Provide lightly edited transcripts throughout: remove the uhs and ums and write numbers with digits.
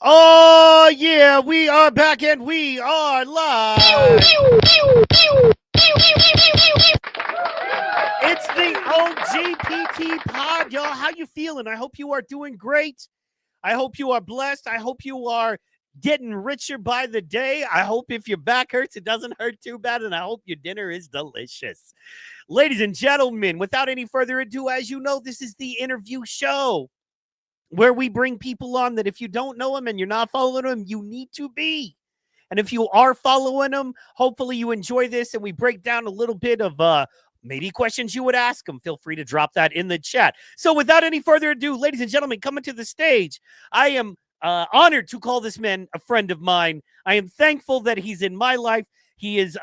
Oh, yeah, we are back and we are live. It's the OGPT pod, y'all. How you feeling? I hope you are doing great. I hope you are blessed. I hope you are getting richer by the day. I hope if your back hurts, it doesn't hurt too bad, and I hope your dinner is delicious. Ladies and gentlemen, without any further ado, as you know, this is the interview show where we bring people on that if you don't know them and you're not following them, you need to be. And if you are following them, hopefully you enjoy this and we break down a little bit of maybe questions you would ask them. Feel free to drop that in the chat. So without any further ado, ladies and gentlemen, coming to the stage, I am honored to call this man a friend of mine. I am thankful that he's in my life. He is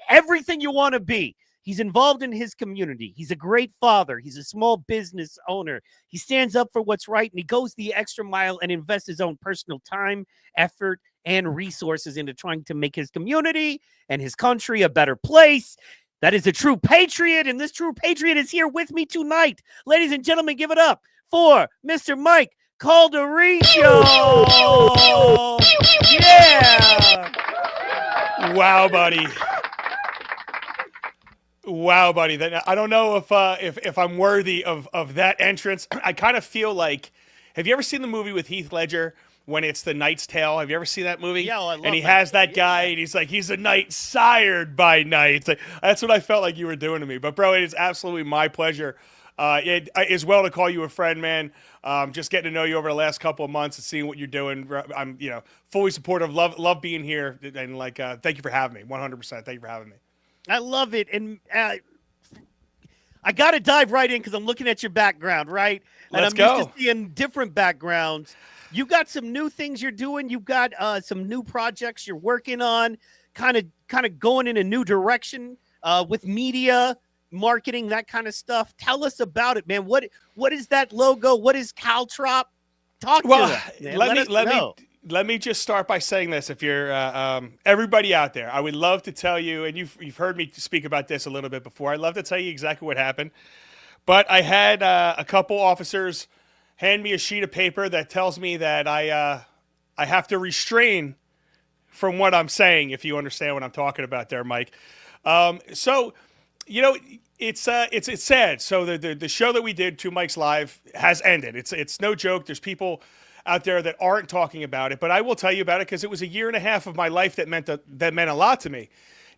everything you want to be. He's involved in his community. He's a great father. He's a small business owner. He stands up for what's right, and he goes the extra mile and invests his own personal time, effort, and resources into trying to make his community and his country a better place. That is a true patriot, and this true patriot is here with me tonight. Ladies and gentlemen, give it up for Mr. Mike Caldarise. Yeah! Wow, buddy. Wow, buddy. I don't know if I'm worthy of that entrance. I kind of feel like, have you ever seen the movie with Heath Ledger when it's The Knight's Tale? Have you ever seen that movie? Yeah, I love And he that has movie. that guy, and he's like, he's a knight sired by knights. Like, that's what I felt like you were doing to me. But, bro, it is absolutely my pleasure as well to call you a friend, man. Just getting to know you over the last couple of months and seeing what you're doing. I'm, fully supportive. Love being here, and thank you for having me. 100%. Thank you for having me. I love it. And I got to dive right in because I'm looking at your background, right? And Let's I'm go. used to seeing different backgrounds. You've got some new things you're doing. You've got some new projects you're working on, kind of going in a new direction with media, marketing, that kind of stuff. Tell us about it, man. What is that logo? What is Caltrop? Talk to us, man. Let me just start by saying this. If you're everybody out there, I would love to tell you, and you've heard me speak about this a little bit before. I'd love to tell you exactly what happened. But I had a couple officers hand me a sheet of paper that tells me that I have to restrain from what I'm saying, if you understand what I'm talking about there, Mike. So, it's sad. So the show that we did, Two Mics Live, has ended. It's no joke. There's people out there that aren't talking about it, but I will tell you about it because it was a year and a half of my life that meant a lot to me.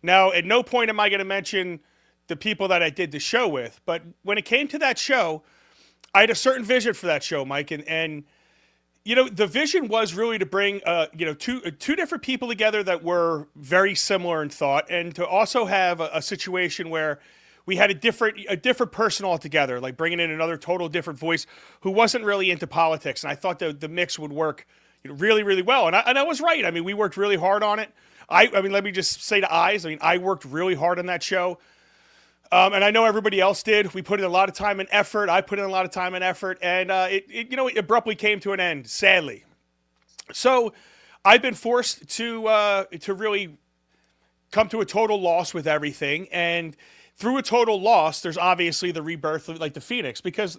Now, at no point am I going to mention the people that I did the show with, but when it came to that show, I had a certain vision for that show, Mike, and the vision was really to bring two different people together that were very similar in thought, and to also have a situation where we had a different person altogether, like bringing in another total different voice who wasn't really into politics. And I thought the mix would work really, really well. And I was right. I mean, we worked really hard on it. I mean, let me just say to Eyes, I worked really hard on that show. And I know everybody else did. We put in a lot of time and effort. I put in a lot of time and effort. And it abruptly came to an end, sadly. So I've been forced to really come to a total loss with everything. And through a total loss, there's obviously the rebirth of like the Phoenix, because,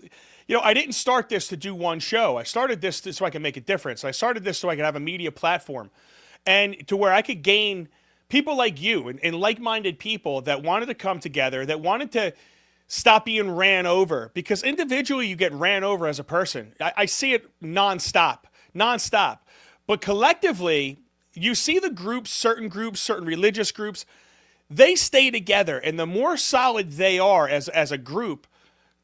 I didn't start this to do one show. I started this so I could make a difference. I started this so I could have a media platform and to where I could gain people like you and like-minded people that wanted to come together, that wanted to stop being ran over, because individually you get ran over as a person. I see it nonstop. But collectively, you see the certain religious groups, they stay together, and the more solid they are as a group,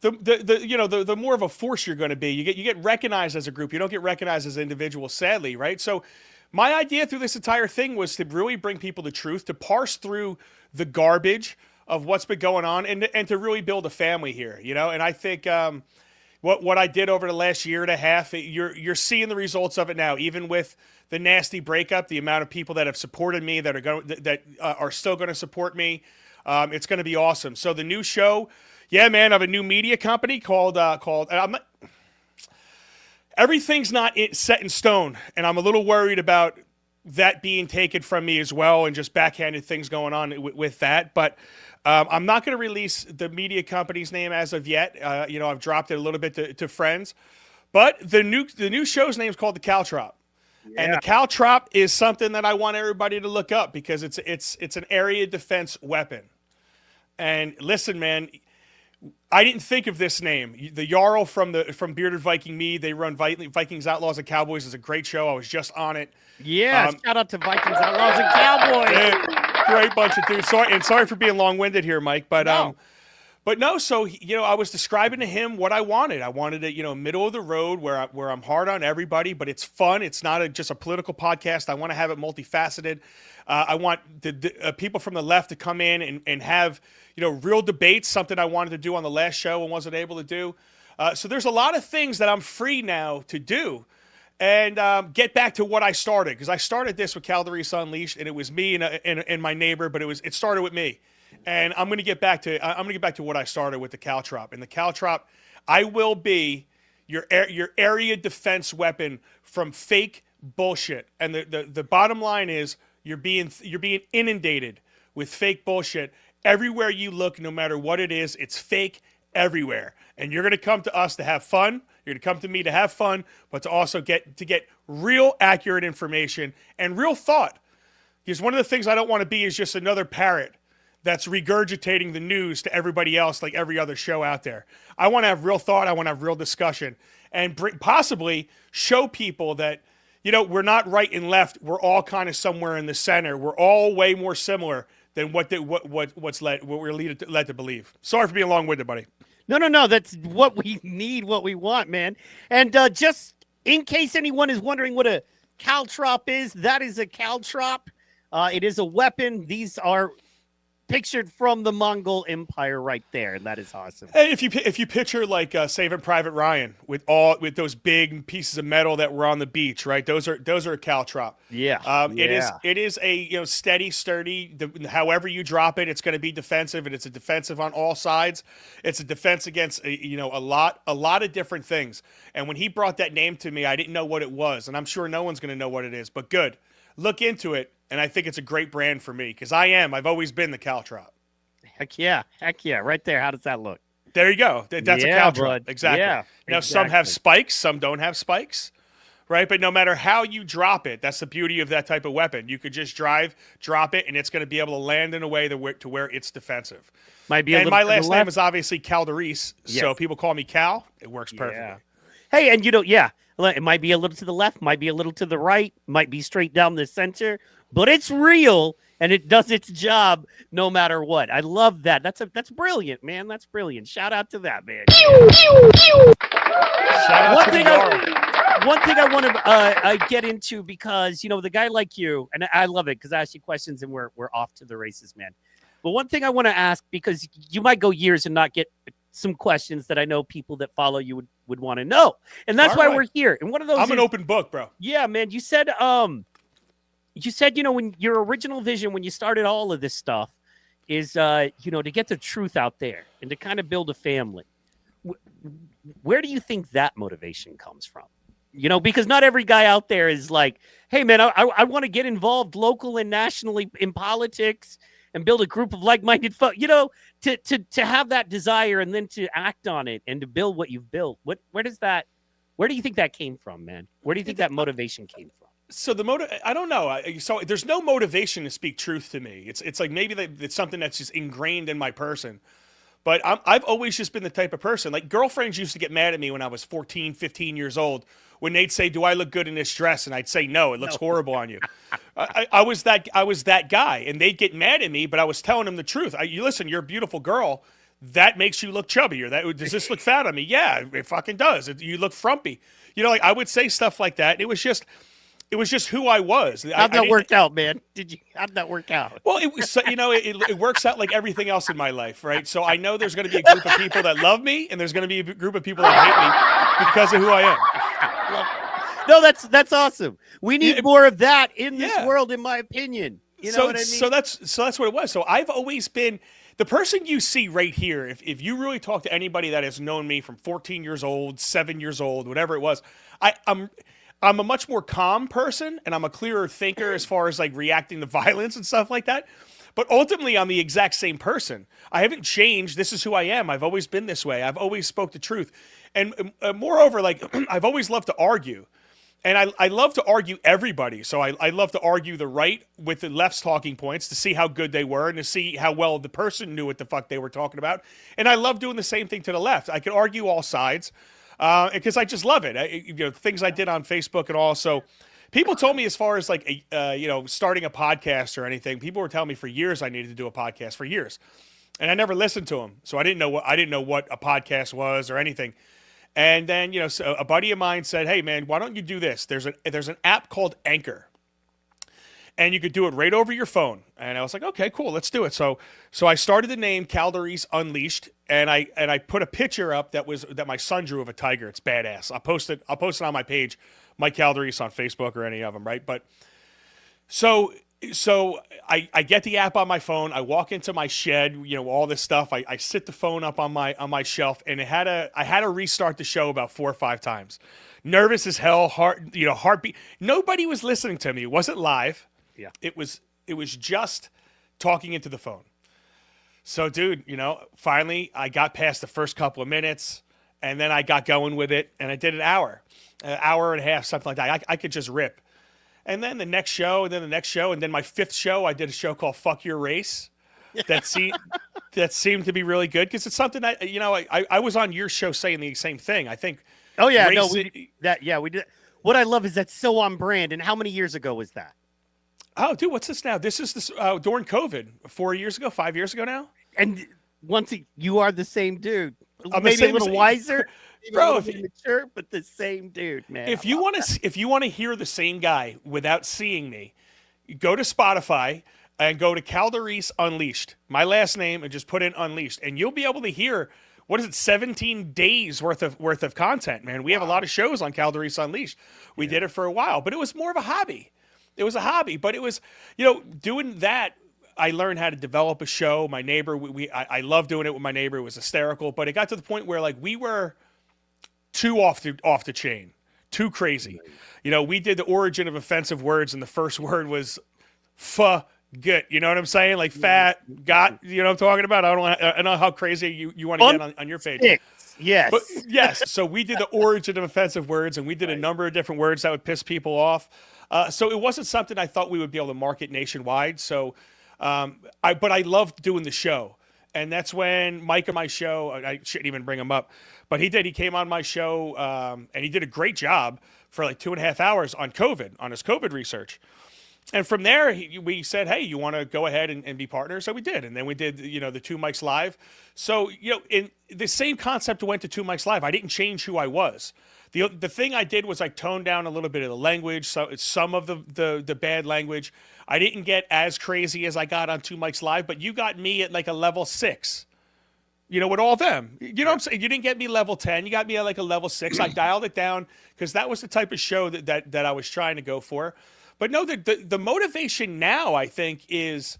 the more of a force you're going to be. You get recognized as a group. You don't get recognized as individuals, sadly, right? So my idea through this entire thing was to really bring people the truth, to parse through the garbage of what's been going on, and to really build a family here, And I think what I did over the last year and a half, you're seeing the results of it now, even with the nasty breakup, the amount of people that have supported me, that are still going to support me. It's going to be awesome. So the new show, yeah, man, I have a new media company called everything's not set in stone, and I'm a little worried about that being taken from me as well, and just backhanded things going on with that. But I'm not going to release the media company's name as of yet. I've dropped it a little bit to friends. But the new show's name is called The Caltrop. And the Yeah. caltrop is something that I want everybody to look up because it's an area defense weapon. And listen, man, I didn't think of this name. The Jarl from Bearded Viking Me, they run Vikings, Outlaws, and Cowboys. Is a great show. I was just on it. Yeah. Shout out to Vikings, Outlaws, and Cowboys. Great bunch of dudes. Sorry for being long-winded here, Mike. But No. But no, so I was describing to him what I wanted. I wanted it, middle of the road where I'm hard on everybody, but it's fun. It's not just a political podcast. I want to have it multifaceted. I want the people from the left to come in and have real debates. Something I wanted to do on the last show and wasn't able to do. So there's a lot of things that I'm free now to do, and get back to what I started, because I started this with Caldarise Unleashed, and it was me and my neighbor, but it started with me. And I'm going to get back to what I started with the caltrop. And the caltrop, I will be your area defense weapon from fake bullshit. And the bottom line is you're being inundated with fake bullshit everywhere you look. No matter what it is, it's fake everywhere. And you're going to come to us to have fun. You're going to come to me to have fun, but to also get real accurate information and real thought. Because one of the things I don't want to be is just another parrot that's regurgitating the news to everybody else like every other show out there. I want to have real thought. I want to have real discussion and possibly show people that, we're not right and left. We're all kind of somewhere in the center. We're all way more similar than what we're led to believe. Sorry for being long-winded, buddy. No. That's what we need, what we want, man. And just in case anyone is wondering what a caltrop is, that is a caltrop. It is a weapon. These are pictured from the Mongol Empire right there, and that is awesome. And if you picture like Saving Private Ryan with those big pieces of metal that were on the beach, right? Those are a caltrop. Yeah. It is a steady, sturdy. However you drop it, it's going to be defensive, and it's a defensive on all sides. It's a defense against a lot of different things. And when he brought that name to me, I didn't know what it was, and I'm sure no one's going to know what it is. But good, look into it. And I think it's a great brand for me because I've always been the caltrop. Heck yeah. Right there. How does that look? There you go. That's a caltrop. Bud. Exactly. Yeah, Some have spikes, some don't have spikes, right? But no matter how you drop it, that's the beauty of that type of weapon. You could just drop it, and it's going to be able to land in a way to where it's defensive. Might be. And my last name is obviously Caldarise, so people call me Cal. It works perfectly. Yeah. Hey, and it might be a little to the left, might be a little to the right, might be straight down the center, but it's real and it does its job no matter what. I love that. That's brilliant, man. That's brilliant. Shout out to that, man. One thing I want to get into, because the guy like you, and I love it because I ask you questions and we're off to the races, man. But one thing I want to ask, because you might go years and not get some questions that I know people that follow you would want to know. And that's why we're here. And one of those I'm an open book, bro. Yeah, man. You said when your original vision when you started all of this stuff is to get the truth out there and to kind of build a family. Where do you think that motivation comes from? Because not every guy out there is like, hey man, I want to get involved local and nationally in politics and build a group of like-minded folks, to have that desire and then to act on it and to build what you've built. Where do you think that came from, man? Where do you think that motivation came from? So I don't know. So there's no motivation to speak truth to me. It's like maybe it's something that's just ingrained in my person. But I've always just been the type of person, like girlfriends used to get mad at me when I was 14, 15 years old when they'd say, do I look good in this dress? And I'd say, no, it looks horrible on you. I was that guy, and they'd get mad at me, but I was telling them the truth. Listen, you're a beautiful girl. That makes you look chubby. Or does this look fat on me? Yeah, it fucking does. You look frumpy. I would say stuff like that. It was just who I was. How'd that work out, man? How'd that work out? Well, it works out like everything else in my life, right? So I know there's going to be a group of people that love me, and there's going to be a group of people that hate me because of who I am. No, that's awesome. We need more of that in this world, in my opinion. You know what I mean? So that's what it was. So I've always been the person you see right here. If you really talk to anybody that has known me from 14 years old, 7 years old, whatever it was, I'm a much more calm person, and I'm a clearer thinker as far as like reacting to violence and stuff like that. But ultimately, I'm the exact same person. I haven't changed. This is who I am. I've always been this way. I've always spoke the truth. And moreover, like I've always loved to argue. And I love to argue everybody. So I love to argue the right with the left's talking points to see how good they were and to see how well the person knew what the fuck they were talking about. And I love doing the same thing to the left. I can argue all sides because I just love it. Things I did on Facebook and all. So people told me as far as like, starting a podcast or anything, people were telling me for years I needed to do a podcast for years. And I never listened to them. So I didn't know what a podcast was or anything. And then, so a buddy of mine said, hey, man, why don't you do this? There's an app called Anchor. And you could do it right over your phone. And I was like, okay, cool, let's do it. So I started the name Caldarise Unleashed, and I put a picture up that my son drew of a tiger. It's badass. I'll post it on my page, Mike Caldarise on Facebook or any of them, right? But so I get the app on my phone. I walk into my shed, all this stuff. I sit the phone up on my shelf, and I had to restart the show about 4 or 5 times. Nervous as hell, heartbeat. Nobody was listening to me. It wasn't live. Yeah. It was just talking into the phone. So, dude, finally I got past the first couple of minutes, and then I got going with it, and I did an hour and a half, something like that. I could just rip. And then the next show, and then the next show, and then my 5th show, I did a show called Fuck Your Race. That seemed to be really good because it's something that, I was on your show saying the same thing. I think. Oh yeah, we did. What I love is that's so on brand. And how many years ago was that? Oh, dude, what's this now? This is during COVID, 4 years ago, 5 years ago now. And you are the same dude. I'm maybe a little wiser. Bro, mature, but the same dude, man. If you want to hear the same guy without seeing me, go to Spotify and go to Caldarise Unleashed, my last name, and just put in Unleashed, and you'll be able to hear 17 days worth of content, man. We have a lot of shows on Caldarise Unleashed. We did it for a while, but it was more of a hobby. It was a hobby, but it was, doing that. I learned how to develop a show. My neighbor, I love doing it with my neighbor. It was hysterical, but it got to the point where like we were too off the chain, too crazy. We did the origin of offensive words, and the first word was good. You know what I'm saying? Like fat, got, you know what I'm talking about? I don't know how crazy you want to get on your page. Yes. But yes. So we did the origin of offensive words, and we did a number of different words that would piss people off. So it wasn't something I thought we would be able to market nationwide. So, but I loved doing the show. And that's when Mike on my show, I shouldn't even bring him up, but he came on my show, and he did a great job for like 2.5 hours on his COVID research. And from there, we said, hey, you want to go ahead and be partners? So we did. And then we did, the 2 Mics Live. So, in the same concept went to 2 Mics Live. I didn't change who I was. The thing I did was I toned down a little bit of the language, so some of the bad language. I didn't get as crazy as I got on 2 Mics Live, but you got me at like a level 6. With all them. You know what I'm saying? You didn't get me level 10. You got me at like a level 6. I dialed it down because that was the type of show that I was trying to go for. But no, the motivation now, I think, is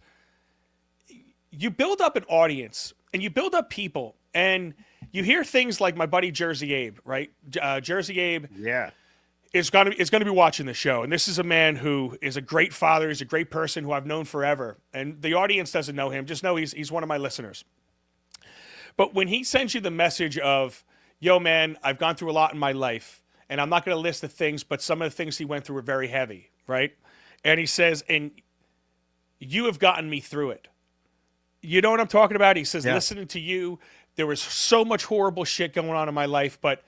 you build up an audience and you build up people. And you hear things like my buddy Jersey Abe, right? Jersey Abe is going to be watching the show. And this is a man who is a great father. He's a great person who I've known forever. And the audience doesn't know him. Just know he's one of my listeners. But when he sends you the message of, yo, man, I've gone through a lot in my life. And I'm not going to list the things, but some of the things he went through were very heavy, right? And he says, and you have gotten me through it. You know what I'm talking about? He says, listening to you, there was so much horrible shit going on in my life, but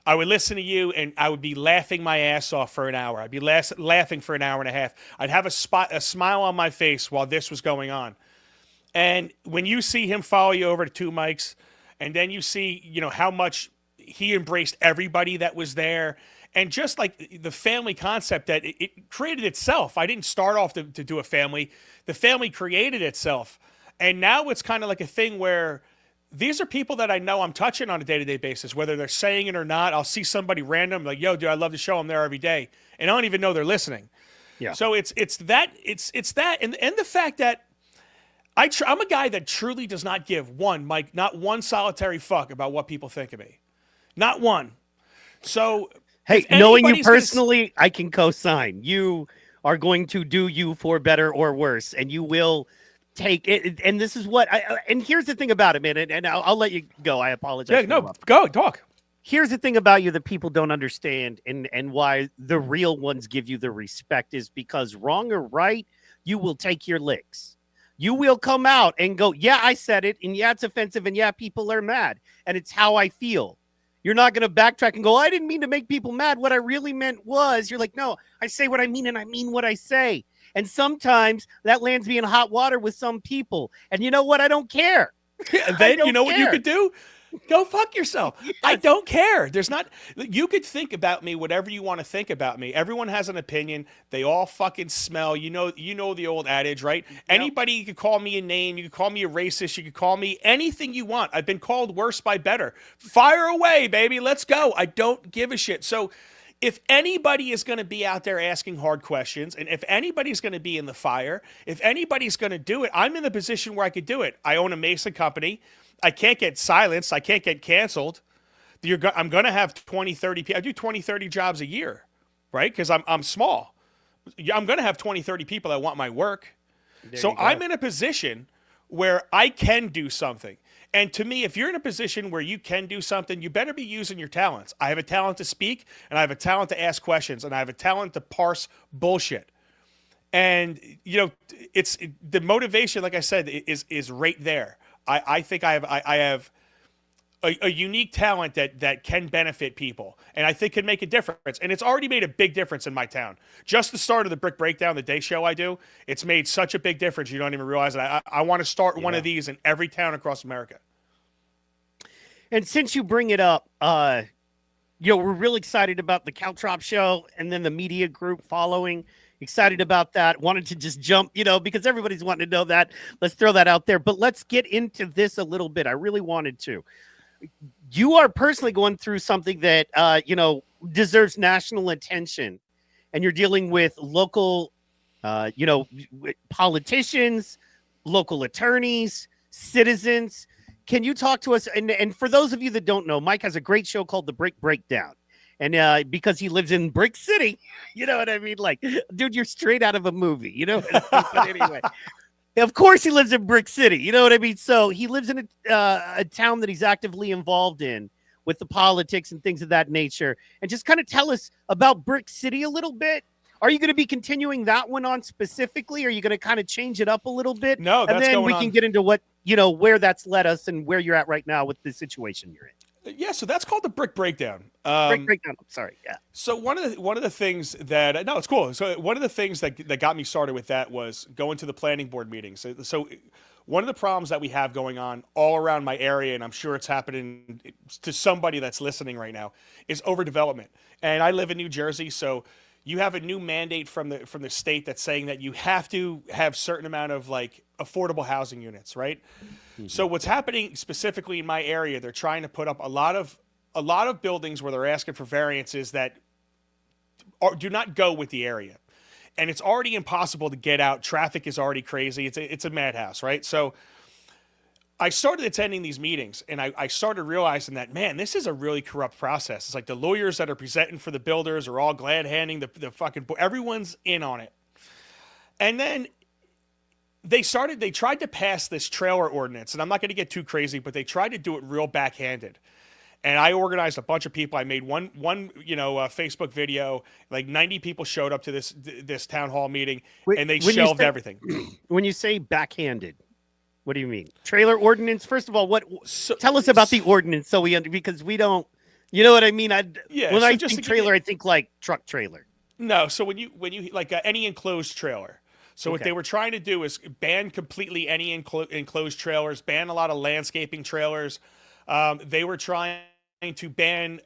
I would listen to you and I would be laughing my ass off for an hour. I'd be laughing for an hour and a half. I'd have a smile on my face while this was going on. And when you see him follow you over to 2 Mics, and then you see, how much he embraced everybody that was there, and just like the family concept that it created itself. I didn't start off to do a family. The family created itself. And now it's kind of like a thing where these are people that I know I'm touching on a day-to-day basis, whether they're saying it or not. I'll see somebody random like, yo, dude, I love the show. I'm there every day. And I don't even know they're listening. Yeah. So it's that. And the fact that I'm a guy that truly does not give not one solitary fuck about what people think of me. Not one. So, hey, knowing you personally, I can co-sign. You are going to do you for better or worse, and you will take it. And this is what and here's the thing about it, man. And I'll let you go. I apologize. Yeah, no, go talk. here's the thing about you that people don't understand, and why the real ones give you the respect is because wrong or right, you will take your licks. You will come out and go, yeah, I said it, and yeah, it's offensive, and yeah, people are mad, and it's how I feel. You're not going to backtrack and go, I didn't mean to make people mad. What I really meant was, you're like, no, I say what I mean, and I mean what I say. And sometimes that lands me in hot water with some people. And you know what? I don't care. And then you know what you could do? Go fuck yourself. Yes. I don't care. There's not, you could think about me whatever you want to think about me. Everyone has an opinion. They all fucking smell. You know the old adage, right? Yep. Anybody, you could call me a name. You could call me a racist. You could call me anything you want. I've been called worse by better. Fire away, baby. Let's go. I don't give a shit. So if anybody is going to be out there asking hard questions, and if anybody's going to be in the fire, if anybody's going to do it, I'm in the position where I could do it. I own a Mason company. I can't get silenced. I can't get canceled. I'm going to have 20, 30 people. I do 20, 30 jobs a year, right? Because I'm small. I'm going to have 20, 30 people that want my work. So I'm in a position where I can do something. And to me, if you're in a position where you can do something, you better be using your talents. I have a talent to speak, and I have a talent to ask questions, and I have a talent to parse bullshit. And, you know, it's the motivation, like I said, is right there. I think I have a unique talent that can benefit people, and I think can make a difference. And it's already made a big difference in my town. Just the start of the Brick Breakdown, the day show I do, it's made such a big difference. You don't even realize it. I want to start one of these in every town across America. And since you bring it up, we're really excited about the Caltrop show and then the media group following. Excited about that. Wanted to just jump, because everybody's wanting to know that. Let's throw that out there. But let's get into this a little bit. I really wanted to. You are personally going through something that, deserves national attention. And you're dealing with local, politicians, local attorneys, citizens. Can you talk to us? And for those of you that don't know, Mike has a great show called The Brick Breakdown. And because he lives in Brick City, you know what I mean? Like, dude, you're straight out of a movie, But anyway, of course he lives in Brick City, you know what I mean? So he lives in a town that he's actively involved in with the politics and things of that nature. And just kind of tell us about Brick City a little bit. Are you going to be continuing that one on specifically? Or are you going to kind of change it up a little bit? No, that's and then going we on. Can get into what, where that's led us and where you're at right now with the situation you're in. Yeah, so that's called the Brick Breakdown. Brick Breakdown. Sorry, yeah. So one of the things that it's cool. So one of the things that got me started with that was going to the planning board meetings. So one of the problems that we have going on all around my area, and I'm sure it's happening to somebody that's listening right now, is overdevelopment. And I live in New Jersey, so you have a new mandate from the state that's saying that you have to have certain amount of like affordable housing units, right? Mm-hmm. So what's happening specifically in my area, they're trying to put up a lot of buildings where they're asking for variances that do not go with the area. And it's already impossible to get out. Traffic is already crazy. It's a madhouse, right? So I started attending these meetings, and I started realizing that, man, this is a really corrupt process. It's like the lawyers that are presenting for the builders are all glad-handing the fucking – everyone's in on it. And then they tried to pass this trailer ordinance, and I'm not going to get too crazy, but they tried to do it real backhanded. And I organized a bunch of people. I made one Facebook video. Like 90 people showed up to this town hall meeting, and they shelved everything. When you say backhanded, what do you mean? Trailer ordinance? First of all, tell us about the ordinance because we don't, you know what I mean? When I think trailer, I think like truck trailer. No, so when you like any enclosed trailer. So what they were trying to do is ban completely any enclosed trailers, ban a lot of landscaping trailers. They were trying to ban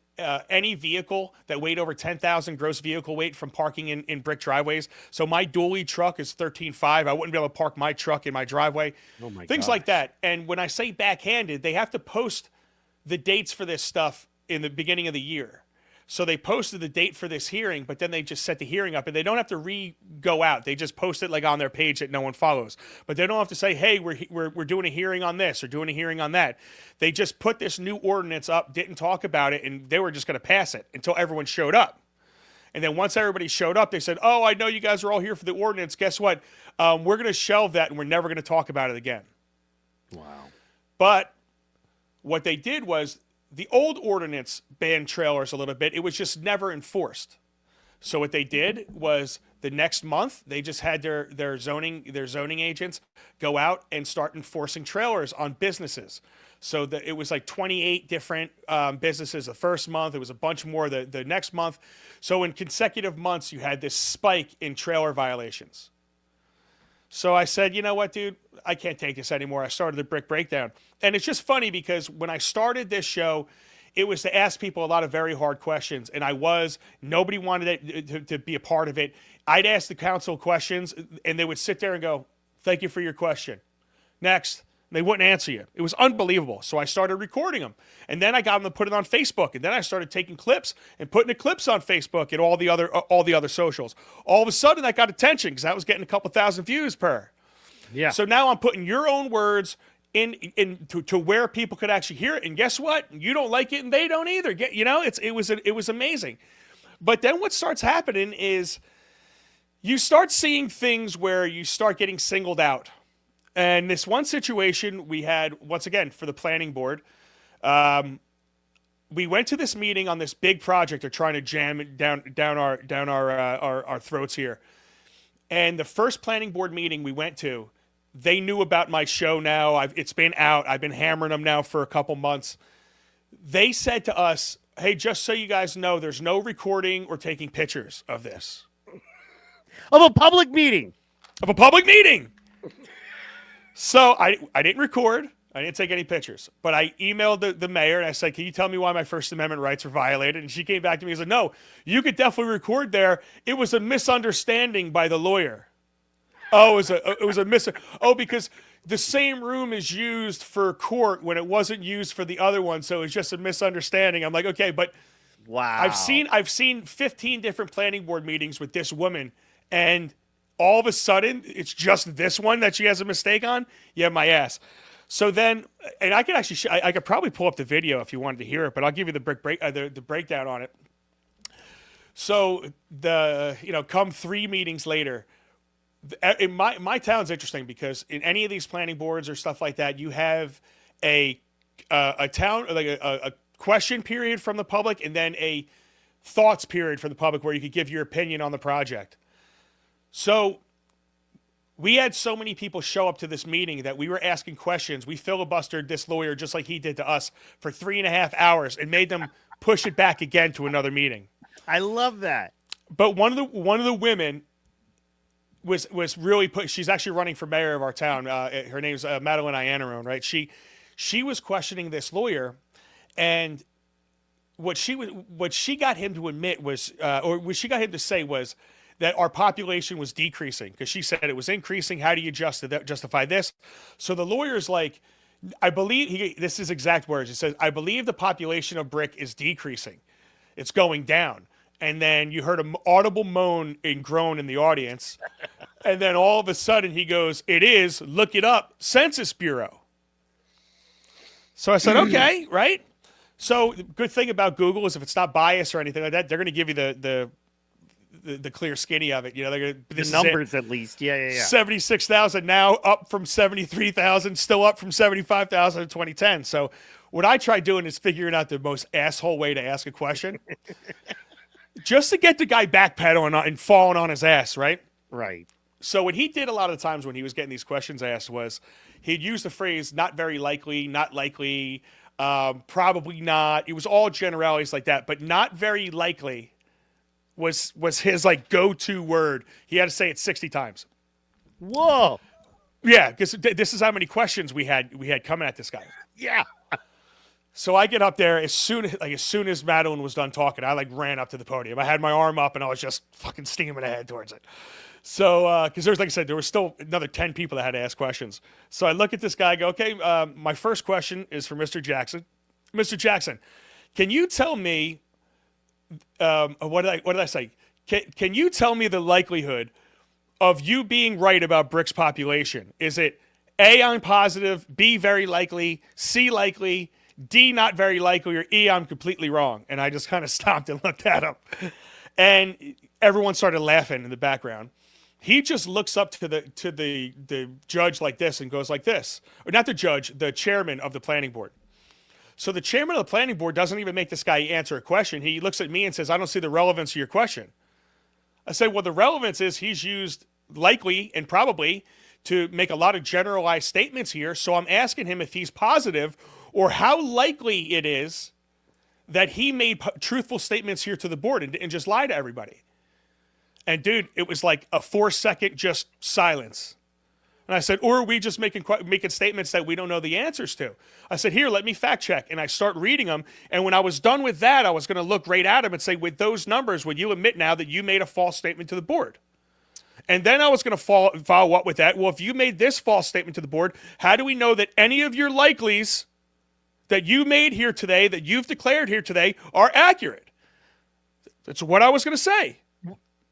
any vehicle that weighed over 10,000 gross vehicle weight from parking in brick driveways. So my dually truck is 13.5. I wouldn't be able to park my truck in my driveway. Oh my Things like that. And when I say backhanded, they have to post the dates for this stuff in the beginning of the year. So they posted the date for this hearing, but then they just set the hearing up, and they don't have to go out. They just post it like on their page that no one follows. But they don't have to say, hey, we're doing a hearing on this or doing a hearing on that. They just put this new ordinance up, didn't talk about it, and they were just going to pass it until everyone showed up. And then once everybody showed up, they said, oh, I know you guys are all here for the ordinance. Guess what? We're going to shelve that, and we're never going to talk about it again. Wow. But what they did was the old ordinance banned trailers a little bit. It was just never enforced. So what they did was the next month they just had their zoning agents go out and start enforcing trailers on businesses. So it was like 28 different businesses the first month. It was a bunch more the next month. So in consecutive months, you had this spike in trailer violations. So I said, you know what, dude, I can't take this anymore. I started the Brick Breakdown. And it's just funny because when I started this show, it was to ask people a lot of very hard questions. And nobody wanted it to be a part of it. I'd ask the council questions and they would sit there and go, thank you for your question. Next. They wouldn't answer you. It was unbelievable. So I started recording them. And then I got them to put it on Facebook. And then I started taking clips and putting the clips on Facebook and all the other socials. All of a sudden that got attention because that was getting a couple thousand views per. Yeah. So now I'm putting your own words to where people could actually hear it. And guess what? You don't like it and they don't either. It was amazing. But then what starts happening is you start seeing things where you start getting singled out. And this one situation we had, once again, for the planning board, we went to this meeting on this big project. They're trying to jam it down our throats here. And the first planning board meeting we went to, they knew about my show now. It's been out. I've been hammering them now for a couple months. They said to us, hey, just so you guys know, there's no recording or taking pictures of this. Of a public meeting. So I didn't record. I didn't take any pictures. But I emailed the mayor and I said, can you tell me why my First Amendment rights were violated? And she came back to me and said, no, you could definitely record there. It was a misunderstanding by the lawyer. Oh, it was a because the same room is used for court when it wasn't used for the other one. So it's just a misunderstanding. I'm like, okay, but wow. I've seen 15 different planning board meetings with this woman, and all of a sudden, it's just this one that she has a mistake on? Yeah, my ass. So then, and I could actually, I could probably pull up the video if you wanted to hear it, but I'll give you the breakdown on it. So come 3 meetings later, my town's interesting because in any of these planning boards or stuff like that, you have a question period from the public and then a thoughts period from the public where you could give your opinion on the project. So we had so many people show up to this meeting that we were asking questions. We filibustered this lawyer just like he did to us for 3.5 hours and made them push it back again to another meeting. I love that. But one of the women was really she's actually running for mayor of our town. Her name's Madeline Iannarone, right? She was questioning this lawyer, and what she got him to admit was, or what she got him to say was, that our population was decreasing because she said it was increasing. How do you justify this? So the lawyer's like, I believe, this is exact words. He says, I believe the population of Brick is decreasing. It's going down. And then you heard an audible moan and groan in the audience. And then all of a sudden he goes, it is, look it up, Census Bureau. So I said, okay, right? So the good thing about Google is if it's not biased or anything like that, they're going to give you the clear skinny of it. They're gonna, the numbers at least. Yeah. 76,000 now, up from 73,000, still up from 75,000 in 2010. So what I tried doing is figuring out the most asshole way to ask a question just to get the guy backpedaling and falling on his ass, right? Right. So what he did a lot of the times when he was getting these questions asked was he'd use the phrase, not very likely, not likely, probably not. It was all generalities like that, but not very likely was his go-to word. He had to say it 60 times. Whoa. Yeah, because this is how many questions we had coming at this guy. Yeah. So I get up there as soon as Madeline was done talking, I ran up to the podium. I had my arm up and I was just fucking steaming ahead towards it. So, because there's, like I said, there was still another 10 people that had to ask questions. So I look at this guy, go, okay, my first question is for Mr. Jackson. Mr. Jackson, can you tell me, what did I say? Can you tell me the likelihood of you being right about Brick's population? Is it A, I'm positive, B, very likely, C, likely, D, not very likely, or E, I'm completely wrong? And I just kind of stopped and looked at him. And everyone started laughing in the background. He just looks up to the judge like this and goes like this. Or not the judge, the chairman of the planning board. So the chairman of the planning board doesn't even make this guy answer a question. He looks at me and says, I don't see the relevance of your question. I said, well, the relevance is he's used likely and probably to make a lot of generalized statements here. So I'm asking him if he's positive or how likely it is that he made truthful statements here to the board and just lie to everybody. And dude, it was like a 4-second just silence. And I said, or are we just making statements that we don't know the answers to? I said, here, let me fact check. And I start reading them. And when I was done with that, I was going to look right at him and say, with those numbers, would you admit now that you made a false statement to the board? And then I was going to follow up with that. Well, if you made this false statement to the board, how do we know that any of your likelies that you made here today, that you've declared here today, are accurate? That's what I was going to say.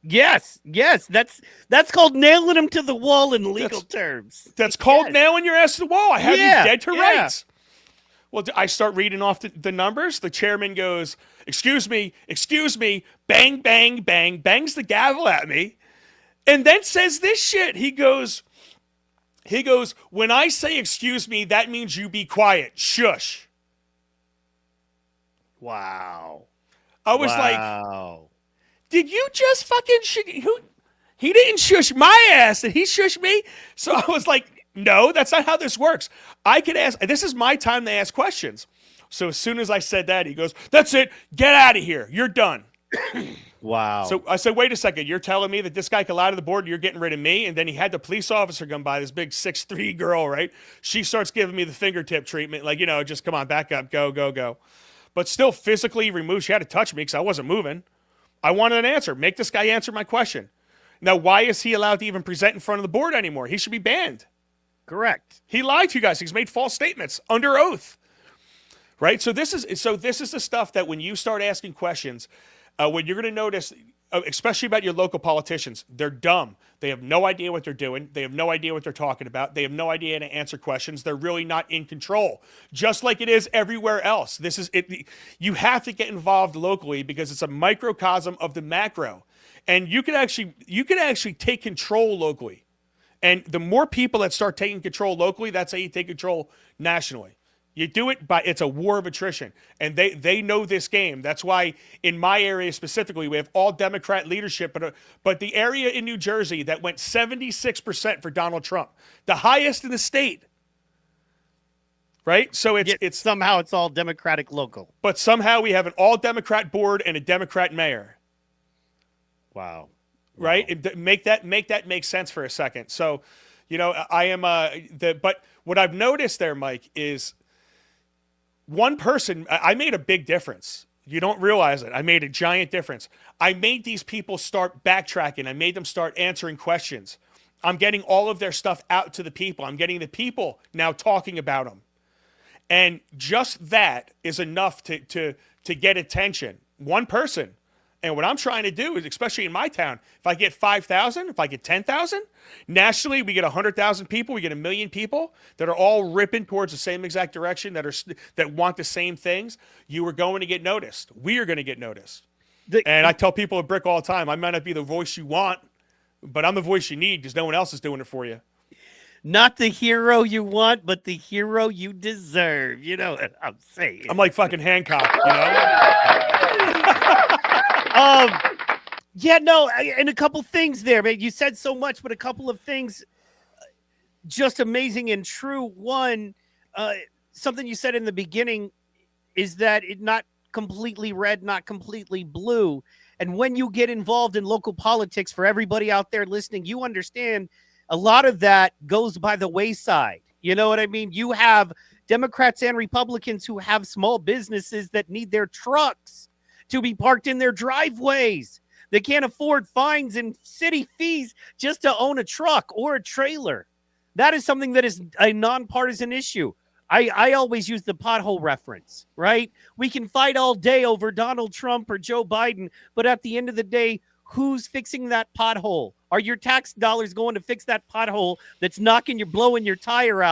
Yes. That's called nailing him to the wall in legal terms. That's called nailing your ass to the wall. I have you dead to rights. Well, I start reading off the numbers. The chairman goes, excuse me, bang, bang, bang, bangs the gavel at me, and then says this shit. He goes, when I say excuse me, that means you be quiet. Shush. Wow. I was like, did you just fucking he didn't shush my ass. Did he shush me? So I was like, no, that's not how this works. I could ask, this is my time to ask questions. So as soon as I said that, he goes, that's it. Get out of here. You're done. Wow. So I said, wait a second. You're telling me that this guy could lie to the board and you're getting rid of me? And then he had the police officer come by, this big 6'3" girl, right? She starts giving me the fingertip treatment. Like, just come on, back up, go. But still physically removed. She had to touch me because I wasn't moving. I wanted an answer. Make this guy answer my question. Now, why is he allowed to even present in front of the board anymore? He should be banned. Correct. He lied to you guys. He's made false statements under oath. Right? So this is the stuff that when you start asking questions, when you're going to notice, especially about your local politicians, they're dumb. They have no idea what they're doing. They have no idea what they're talking about. They have no idea how to answer questions. They're really not in control, just like it is everywhere else. This is it. You have to get involved locally because it's a microcosm of the macro, and you can actually take control locally. And the more people that start taking control locally, that's how you take control nationally. You do it it's a war of attrition, and they know this game. That's why in my area specifically, we have all Democrat leadership, but the area in New Jersey that went 76% for Donald Trump, the highest in the state, right? So it's somehow it's all Democratic local, but somehow we have an all Democrat board and a Democrat mayor. Wow. Right? Make that make sense for a second. So, I am but what I've noticed there, Mike, is one person, I made a big difference. You don't realize it. I made a giant difference. I made these people start backtracking. I made them start answering questions. I'm getting all of their stuff out to the people. I'm getting the people now talking about them. And just that is enough to get attention. One person. And what I'm trying to do is, especially in my town, if I get 5,000, if I get 10,000, nationally we get 100,000 people, we get 1 million people that are all ripping towards the same exact direction, that want the same things. You are going to get noticed. We are going to get noticed. And I tell people at Brick all the time, I might not be the voice you want, but I'm the voice you need because no one else is doing it for you. Not the hero you want, but the hero you deserve. You know what I'm saying? I'm like fucking Hancock, and a couple things there, man. You said so much, but a couple of things just amazing and true. One, something you said in the beginning is that it not completely red, not completely blue. And when you get involved in local politics, for everybody out there listening, you understand a lot of that goes by the wayside. You know what I mean? You have Democrats and Republicans who have small businesses that need their trucks to be parked in their driveways. They can't afford fines and city fees just to own a truck or a trailer. That is something that is a nonpartisan issue. I always use the pothole reference, right? We can fight all day over Donald Trump or Joe Biden, but at the end of the day, who's fixing that pothole? Are your tax dollars going to fix that pothole that's blowing your tire out?